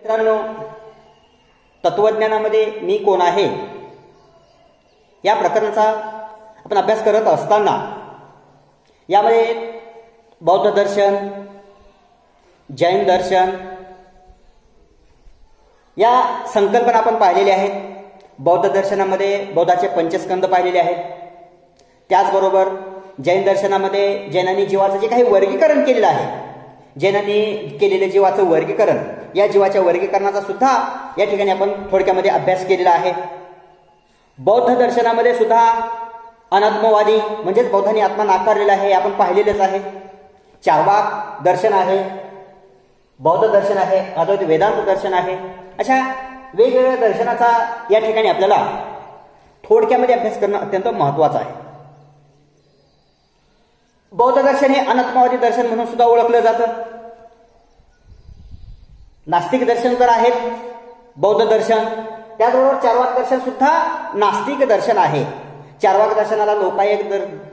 मित्रांनो, तत्वज्ञानामध्ये मी कोण आहे या प्रकरणाचा आपण अभ्यास करत असताना यामध्ये बौद्ध दर्शन, जैन दर्शन या संकल्पना आपण पाहिलेल्या आहेत. बौद्ध दर्शनामध्ये बौद्धाचे पंचस्कंद पाहिलेले आहेत. त्याचबरोबर जैन दर्शनामध्ये जैनांनी जीवाचं जे काही वर्गीकरण केलेलं आहे, जैनांनी केलेले जीवाचं वर्गीकरण, या जीवाच्या वर्गीकरणाचा सुद्धा या ठिकाणी आपण थोडक्यामध्ये अभ्यास केलेला आहे. बौद्ध दर्शनामध्ये सुद्धा अनात्मवादी म्हणजेच बौद्धांनी आत्मा नाकारलेला आहे, आपण पाहिलेलेच आहे. चार्वाक दर्शन आहे, बौद्ध दर्शन आहे, अद्वैत वेदांत दर्शन आहे. अशा वेगवेगळ्या दर्शनाचा या ठिकाणी आपल्याला थोडक्यामध्ये अभ्यास करणं अत्यंत महत्वाचं आहे. बौद्ध दर्शन हे अनात्मवादी दर्शन म्हणून सुद्धा ओळखलं जातं. नास्तिक दर्शन तर आहेत बौद्ध दर्शन, त्याचबरोबर चार्वाक दर्शन सुद्धा नास्तिक दर्शन आहे. चार्वाक दर्शनाला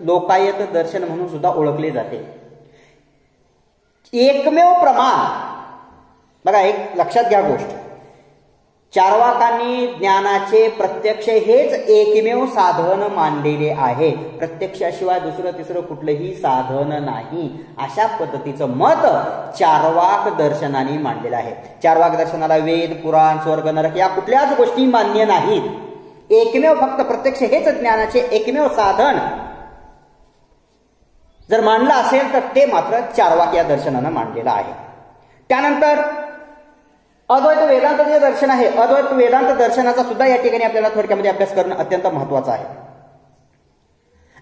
लोकायत दर्शन म्हणून सुद्धा ओळखले जाते. एकमेव प्रमाण बघा, एक लक्षात घ्या गोष्ट, चार्वाकांनी ज्ञानाचे प्रत्यक्ष हेच एकमेव साधन मानलेले आहे. प्रत्यक्षाशिवाय दुसरं तिसरं कुठलंही साधन नाही, अशा पद्धतीचं मत चार्वाक दर्शनाने मांडलेलं आहे. चार्वाक दर्शनाला वेद, पुराण, स्वर्ग, नरक या कुठल्याच गोष्टी मान्य नाहीत. एकमेव फक्त प्रत्यक्ष हेच ज्ञानाचे एकमेव साधन जर मानलं असेल तर ते मात्र चार्वाक या दर्शनानं मांडलेलं आहे. त्यानंतर अद्वैत वेदांत जे दर्शन आहे, अद्वैत वेदांत दर्शनाचा सुद्धा या ठिकाणी आपल्याला थोडक्यामध्ये अभ्यास करणं अत्यंत महत्वाचं आहे.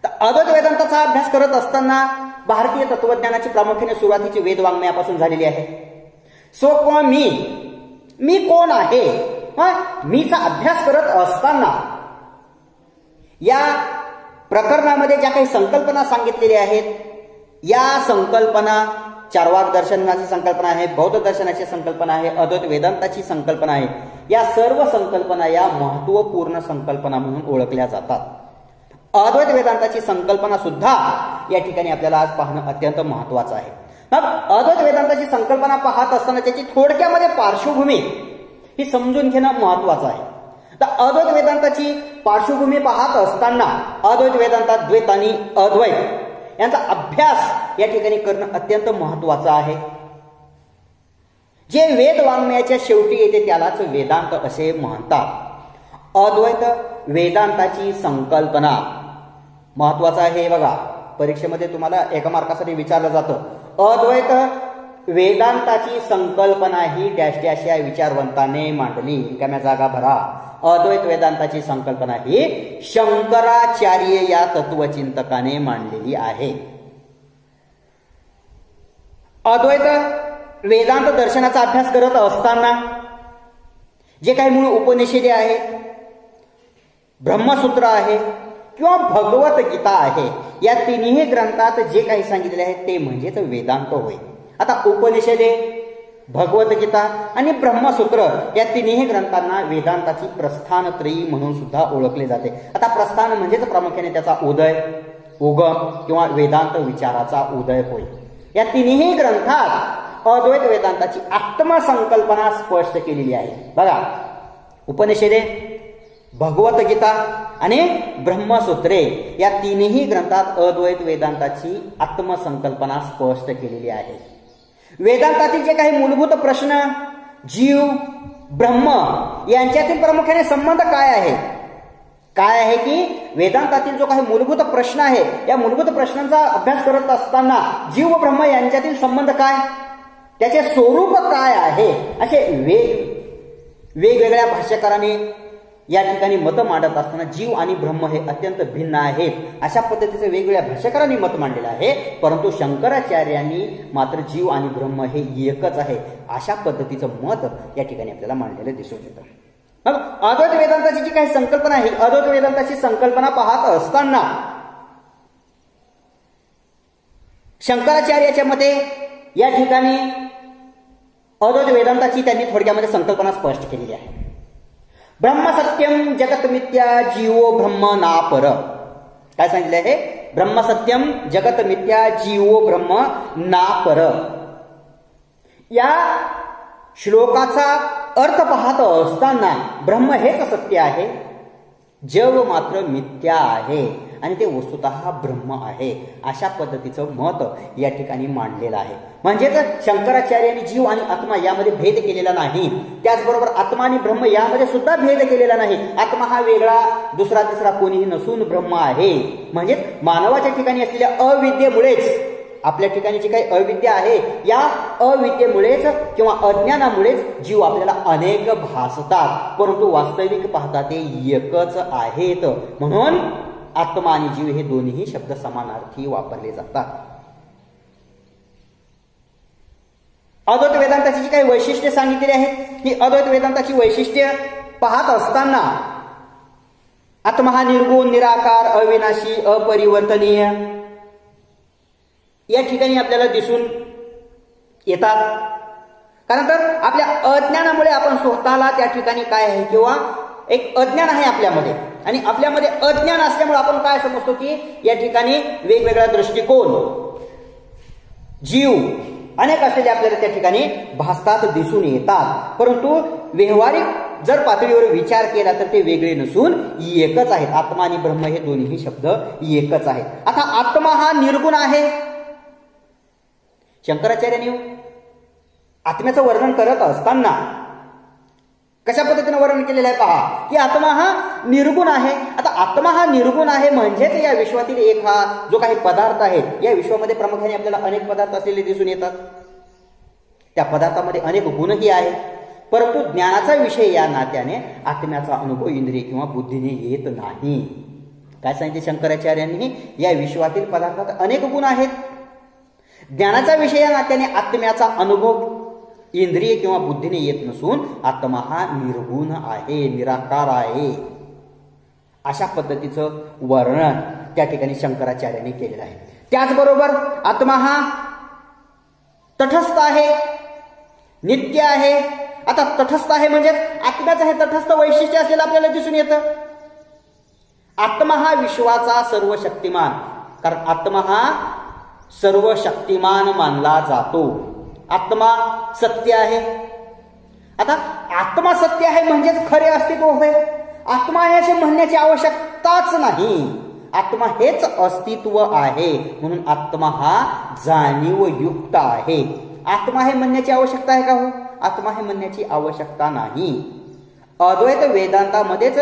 तर अद्वैत वेदांताचा अभ्यास करत असताना भारतीय तत्वज्ञानाची प्रामुख्याने सुरुवातीची वेद वाङ्मयापासून झालेली आहे. सो किंवा मी कोण आहे, मीचा अभ्यास करत असताना या प्रकरणामध्ये ज्या काही संकल्पना सांगितलेल्या आहेत, या संकल्पना चार्वाक दर्शनाची संकल्पना आहे, बौद्ध दर्शनाची संकल्पना आहे, अद्वैत वेदांताची संकल्पना आहे. या सर्व संकल्पना या महत्वपूर्ण संकल्पना म्हणून ओळखल्या जातात. अद्वैत वेदांताची संकल्पना सुद्धा या ठिकाणी आपल्याला आज पाहणं अत्यंत महत्वाचं आहे. मग अद्वैत वेदांताची संकल्पना पाहत असताना त्याची थोडक्यामध्ये पार्श्वभूमी ही समजून घेणं महत्वाचं आहे. तर अद्वैत वेदांताची पार्श्वभूमी पाहत असताना अद्वैत वेदांतात द्वैत आणि अद्वैत यांचा अभ्यास या ठिकाणी करणं अत्यंत महत्वाचं आहे. जे वेद वाङ्मयाच्या शेवटी येते त्यालाच वेदांत असे म्हणतात. अद्वैत वेदांताची संकल्पना महत्वाचं आहे. बघा, परीक्षेमध्ये तुम्हाला एका मार्कासाठी विचारलं जातं, अद्वैत वेदांताची संकल्पना ही डॅश डॅश या विचारवंताने मांडली, रिकाम्या जागा भरा. अद्वैत वेदांताची संकल्पना ही शंकराचार्य या तत्वचिंतकाने मांडलेली आहे. अद्वैत वेदांत दर्शनाचा अभ्यास करत असताना जे काही मूळ उपनिषदे आहेत, ब्रह्मसूत्र आहे किंवा भगवद्गीता आहे, या तिन्ही ग्रंथात जे काही सांगितले आहे ते म्हणजेच वेदांत होय. आता उपनिषदे, भगवद्गीता आणि ब्रह्मसूत्र या तिन्ही ग्रंथांना वेदांताची प्रस्थानत्रयी म्हणून सुद्धा ओळखले जाते. आता प्रस्थान म्हणजेच प्रामुख्याने त्याचा उदय, उगम किंवा वेदांत विचाराचा उदय होय. या तिन्ही ग्रंथात अद्वैत वेदांताची आत्मसंकल्पना स्पष्ट केलेली आहे. बघा, उपनिषदे, भगवद्गीता आणि ब्रह्मसूत्रे या तिन्ही ग्रंथात अद्वैत वेदांताची आत्मसंकल्पना स्पष्ट केलेली आहे. वेदांतातील जे काही मूलभूत प्रश्न, जीव, ब्रह्म यांच्यातील प्रामुख्याने संबंध काय आहे की वेदांतातील जो काही मूलभूत प्रश्न आहे, या मूलभूत प्रश्नांचा अभ्यास करत असताना जीव व ब्रह्म यांच्यातील संबंध काय, त्याचे स्वरूप काय आहे, असे वेगवेगळ्या भाष्यकारांनी या ठिकाणी मतं मांडत असताना जीव आणि ब्रह्म हे अत्यंत भिन्न आहेत अशा पद्धतीचे वेगवेगळ्या भाष्यकारांनी मत मांडलेलं आहे. परंतु शंकराचार्यांनी मात्र जीव आणि ब्रह्म हे एकच आहे अशा पद्धतीचं मत या ठिकाणी आपल्याला मांडलेलं दिसून येतं. मग अद्वैत वेदांताची जी काही संकल्पना आहे, अद्वैत वेदांताची संकल्पना पाहत असताना शंकराचार्याच्या मते या ठिकाणी अद्वैत वेदांताची त्यांनी थोडक्यामध्ये संकल्पना स्पष्ट केलेली आहे. ब्रह्म सत्यम जगत मिथ्या जीवो ब्रह्म ना पर. काय सांगितलं आहे? ब्रह्म सत्यम जगत मिथ्या जीवो ब्रह्म ना पर. या श्लोकाचा अर्थ पाहत असताना ब्रह्म हेच सत्य आहे, जग मात्र मिथ्या आहे आणि ते वस्तुतः ब्रह्म आहे, अशा पद्धतीचं मत या ठिकाणी मांडलेलं आहे. म्हणजेच शंकराचार्यांनी जीव आणि आत्मा यामध्ये भेद केलेला नाही. त्याचबरोबर आत्मा आणि ब्रह्म यामध्ये सुद्धा भेद केलेला नाही. आत्मा हा वेगळा दुसरा तिसरा कोणीही नसून ब्रह्म आहे. म्हणजेच मानवाच्या ठिकाणी असलेल्या अविद्येमुळेच, आपल्या ठिकाणी जी काही अविद्या आहे या अविद्येमुळेच किंवा अज्ञानामुळेच जीव आपल्याला अनेक भासतात, परंतु वास्तविक पाहता ते एकच आहेत. म्हणून आत्मा आणि जीव हे दोन्ही शब्द समानार्थी वापरले जातात. अद्वैत वेदांताची जी काही वैशिष्ट्ये सांगितलेली आहेत, ही अद्वैत वेदांताची वैशिष्ट्ये पाहत असताना आत्मा हा निर्गुण, निराकार, अविनाशी, अपरिवर्तनीय या ठिकाणी आपल्याला दिसून येतात. कारण तर आपल्या अज्ञानामुळे आपण स्वतःला त्या ठिकाणी काय आहे किंवा एक अज्ञान आहे आपल्यामध्ये, आणि आपल्यामध्ये अज्ञान असल्यामुळे आपण काय समजतो की या ठिकाणी वेगवेगळा दृष्टिकोन, जीव अनेक असलेले आपल्याला त्या ठिकाणी भासतात, दिसून येतात. परंतु व्यवहारिक जर पातळीवर विचार केला तर ते वेगळे नसून एकच आहेत. आत्मा आणि ब्रह्म हे दोन्ही शब्द एकच आहेत. आता आत्मा हा निर्गुण आहे. शंकराचार्यांनी आत्म्याचं वर्णन करत असताना कशा पद्धतीने वर्णन केलेलं आहे पहा, की आत्मा हा निर्गुण आहे. आता आत्मा हा निर्गुण आहे म्हणजेच या विश्वातील एक हा जो काही पदार्थ आहे, या विश्वामध्ये प्रामुख्याने आपल्याला अनेक पदार्थ असलेले दिसून येतात. त्या पदार्थामध्ये अनेक गुणही आहेत, परंतु ज्ञानाचा विषय या नात्याने आत्म्याचा अनुभव इंद्रिय किंवा बुद्धीने येत नाही. काय सांगितले शंकराचार्यांनी, या विश्वातील पदार्थात अनेक गुण आहेत. ज्ञानाचा विषय या नात्याने आत्म्याचा अनुभव इंद्रिय किंवा बुद्धीने येत नसून आत्मा हा निर्गुण आहे, निराकार आहे, अशा पद्धतीचं वर्णन त्या ठिकाणी शंकराचार्यांनी केलेलं आहे. त्याचबरोबर आत्मा हा तटस्थ आहे, नित्य आहे. आता तटस्थ आहे म्हणजे आत्म्याचं हे तटस्थ वैशिष्ट्य असलेलं आपल्याला दिसून येतं. आत्मा हा विश्वाचा सर्व शक्तिमान, कारण आत्मा हा सर्व शक्तिमान मानला जातो. आत्मा सत्य आहे. आता आत्मा सत्य आहे म्हणजेच खरे अस्तित्व होय. आत्मा आहे असे म्हणण्याची आवश्यकताच नाही. आत्मा हेच अस्तित्व आहे, म्हणून आत्मा हा जाणीवयुक्त आहे. आत्मा हे म्हणण्याची आवश्यकता आहे का हो? आत्मा हे म्हणण्याची आवश्यकता नाही. अद्वैत वेदांतामध्येच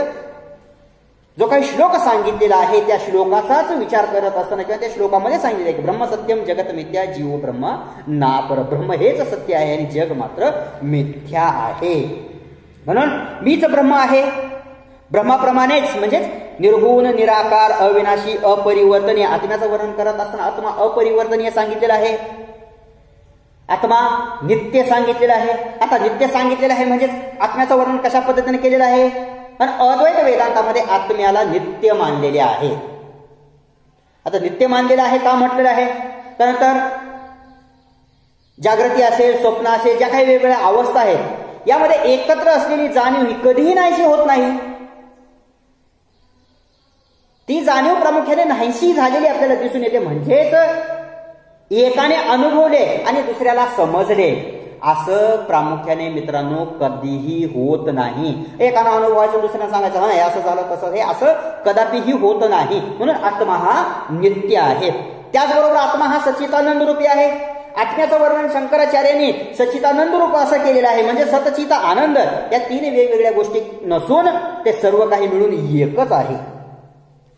जो काही श्लोक सांगितलेला आहे त्या श्लोकाचाच विचार करत असताना किंवा त्या श्लोकामध्ये सांगितले की ब्रह्म सत्यम जगत मिथ्या जीव ब्रह्म ना पर. ब्रह्म हेच सत्य आहे आणि जग मात्र मिथ्या आहे. म्हणून मीच ब्रह्म आहे. ब्रह्माप्रमाणेच म्हणजेच निर्गुण, निराकार, अविनाशी, अपरिवर्तनीय. आत्म्याचं वर्णन करत असताना आत्मा अपरिवर्तनीय सांगितलेला आहे, आत्मा नित्य सांगितलेला आहे. आता नित्य सांगितलेलं आहे म्हणजेच आत्म्याचं वर्णन कशा पद्धतीने केलेलं आहे? पण अद्वैत वेदांतामध्ये आत्म्याला नित्य मानलेले आहे. आता नित्य मानलेलं आहे का म्हटलेलं आहे? कारण तर जागृती असेल, स्वप्न असेल, ज्या काही वेगवेगळ्या अवस्था आहेत यामध्ये एकत्र असलेली जाणीव ही कधीही नाहीशी होत नाही. ती जाणीव प्रामुख्याने नाहीशी झालेली आपल्याला दिसून येते. म्हणजेच एकाने अनुभवले आणि दुसऱ्याला समजले असं प्रामुख्याने मित्रांनो कधीही होत नाही. एकानं अनुभवायचं दुसऱ्याला सांगायचं हा हे असं झालं तसं, हे असं कदापिही होत नाही. म्हणून आत्मा हा नित्य आहे. त्याचबरोबर आत्मा हा सच्चिदानंद रूपी आहे. आत्म्याचं वर्णन शंकराचार्यांनी सच्चिदानंद रूप असं केलेलं आहे. म्हणजे सतचित आनंद या तीन वेगवेगळ्या गोष्टी नसून ते सर्व काही मिळून एकच आहे.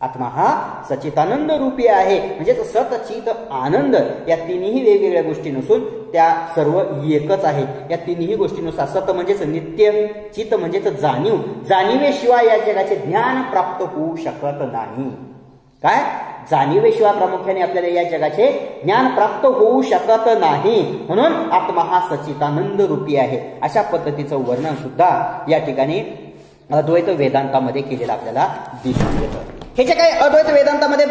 आत्मा हा सच्चिदानंद रूपी आहे. म्हणजे सतचित आनंद या तिन्ही वेगवेगळ्या गोष्टी नसून त्या सर्व एकच आहेत. या तिन्ही गोष्टीनुसार सत म्हणजेच नित्य, चित म्हणजेच जाणीव, जाणीवेशिवाय या जगाचे ज्ञान प्राप्त होऊ शकत नाही. काय? जाणीवेशिवाय प्रामुख्याने आपल्याला या जगाचे ज्ञान प्राप्त होऊ शकत नाही. म्हणून आत्मा हा सच्चिदानंद रूपी आहे. अशा पद्धतीचं वर्णन सुद्धा या ठिकाणी अद्वैत वेदांतामध्ये केलेलं आपल्याला दिसून येतं. हे जे काही अद्वैत वेदांतामध्ये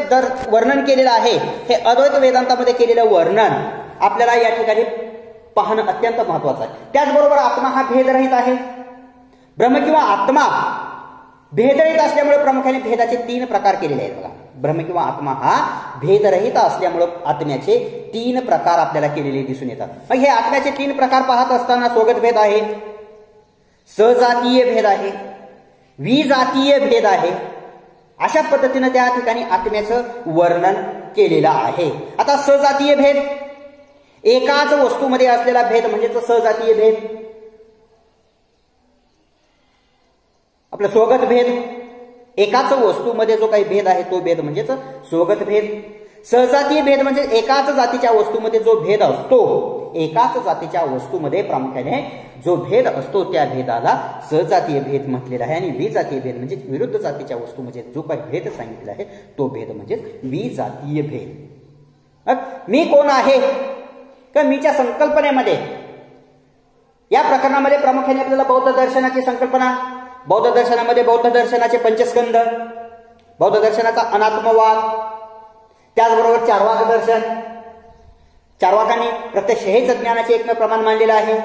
वर्णन केलेलं आहे, हे अद्वैत वेदांतामध्ये केलेलं वर्णन आपल्याला या ठिकाणी पाहणं अत्यंत महत्वाचं आहे. त्याचबरोबर आत्मा हा भेदरहित आहे. ब्रह्म किंवा आत्मा भेदरहित असल्यामुळे प्रामुख्याने भेदाचे 3 प्रकार केलेले आहेत. बघा, ब्रह्म किंवा आत्मा हा भेदरहित असल्यामुळे आत्म्याचे 3 प्रकार आपल्याला केलेले दिसून येतात. मग हे आत्म्याचे 3 प्रकार पाहत असताना स्वगत भेद आहे, सजातीय भेद आहे, विजातीय भेद आहे. अशा पद्धतीनं त्या ठिकाणी आत्म्याचं वर्णन केलेलं आहे. आता सजातीय भेद, एकाच वस्तूमध्ये असलेला भेद म्हणजेच सजातीय भेद. आपलं स्वगत भेद, एकाच वस्तूमध्ये जो काही भेद आहे तो भेद म्हणजेच स्वगत भेद. सजातीय भेद म्हणजे एकाच जातीच्या वस्तूमध्ये जो भेद असतो, एकाच जातीच्या वस्तूमध्ये प्रामुख्याने जो भेद असतो त्या भेदाला सजातीय भेद म्हटलेला आहे. आणि विजातीय भेद म्हणजे विरुद्ध जातीच्या वस्तूमध्ये जो काही भेद सांगितलेला आहे तो भेद म्हणजे विजातीय भेद. मी कोण आहे का मीच्या संकल्पनेमध्ये, या प्रकरणामध्ये प्रामुख्याने आपल्याला बौद्ध दर्शनाची संकल्पना, बौद्ध दर्शनामध्ये बौद्ध दर्शनाचे पंचस्कंद, बौद्ध दर्शनाचा अनात्मवाद, त्याचबरोबर चार्वाक दर्शन. चार्वाकांनी प्रत्यक्ष हेच ज्ञानाचे एकमेव प्रमाण मानलेलं आहे.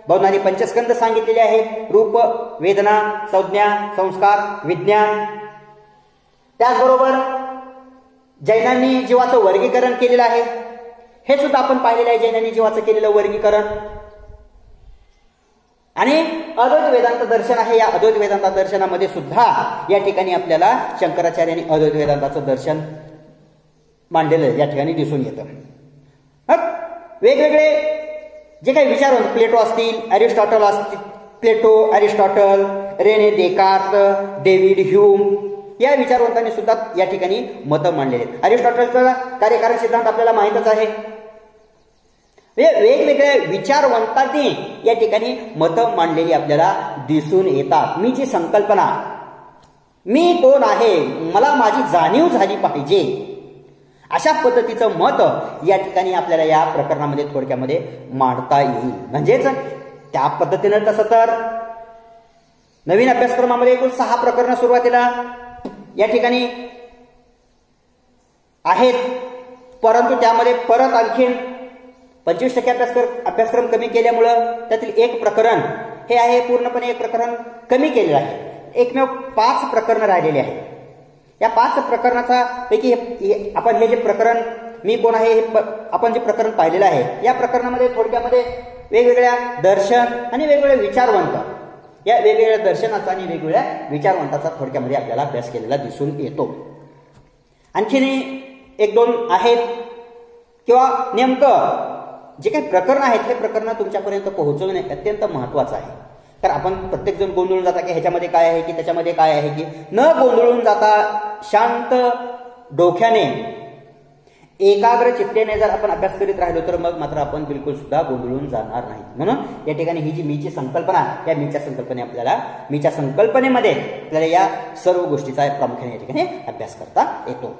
बौद्धांनी पंचस्कंद सांगितलेले आहेत, रूप, वेदना, संज्ञा, संस्कार, विज्ञान. त्याचबरोबर जैनांनी जीवाचं वर्गीकरण केलेलं आहे. हे सुद्धा आपण पाहिलेलं आहे, जैनांनी जीवाचं केलेलं वर्गीकरण. आणि अद्वैत वेदांत दर्शन आहे. या अद्वैत वेदांत दर्शनामध्ये सुद्धा या ठिकाणी आपल्याला शंकराचार्यांनी अद्वैत वेदांताचं दर्शन मांडलेलं या ठिकाणी दिसून येतं. वेगवेगळे जे काही विचारवंत, प्लेटो असतील, अरिस्टॉटल असतील, Plato, Aristotle, Rene Descartes, David Hume या विचारवंतांनी सुद्धा या ठिकाणी मतं मांडलेले आहेत. अरिस्टॉटलचा कार्यकारण सिद्धांत आपल्याला माहीतच आहे. वेगवेगळ्या विचारवंतांनी या ठिकाणी मतं मांडलेली आपल्याला दिसून येतात. मी जी संकल्पना, मी कोण आहे, मला माझी जाणीव झाली पाहिजे, अशा पद्धतीचं मत या ठिकाणी आपल्याला या प्रकरणामध्ये थोडक्यामध्ये मांडता येईल. म्हणजेच त्या पद्धतीनं तसं तर नवीन अभ्यासक्रमामध्ये एकूण 6 प्रकरणं सुरुवातीला या ठिकाणी आहेत, परंतु त्यामध्ये परत आणखीन 25% अभ्यासक्रम कमी केल्यामुळं त्यातील एक प्रकरण हे आहे, पूर्णपणे एक प्रकरण कमी केलेलं आहे. एकमेव 5 प्रकरणं राहिलेली आहेत. या 5 प्रकरणाचा पैकी आपण हे जे प्रकरण मी कोण आहे हे आपण जे प्रकरण पाहिलेलं आहे, या प्रकरणामध्ये थोडक्यामध्ये वेगवेगळ्या दर्शन आणि वेगवेगळे विचारवंत, या वेगवेगळ्या दर्शनाचा आणि वेगवेगळ्या विचारवंताचा थोडक्यामध्ये आपल्याला अभ्यास केलेला दिसून येतो. आणखीन 1-2 आहेत, किंवा नेमकं जे काही प्रकरण आहेत हे प्रकरण तुमच्यापर्यंत पोहोचवणे अत्यंत महत्वाचं आहे. तर आपण प्रत्येकजण गोंधळून जाता की ह्याच्यामध्ये काय आहे की त्याच्यामध्ये काय आहे की, न गोंधळून जाता शांत डोक्याने एकाग्र चित्तेने जर आपण अभ्यास करीत राहिलो तर मग मात्र आपण बिलकुल सुद्धा गोंधळून जाणार नाही. म्हणून या ठिकाणी ही जी मीची संकल्पना, या मीच्या संकल्पनेमध्ये आपल्याला या सर्व गोष्टीचा प्रामुख्याने या ठिकाणी अभ्यास करता येतो.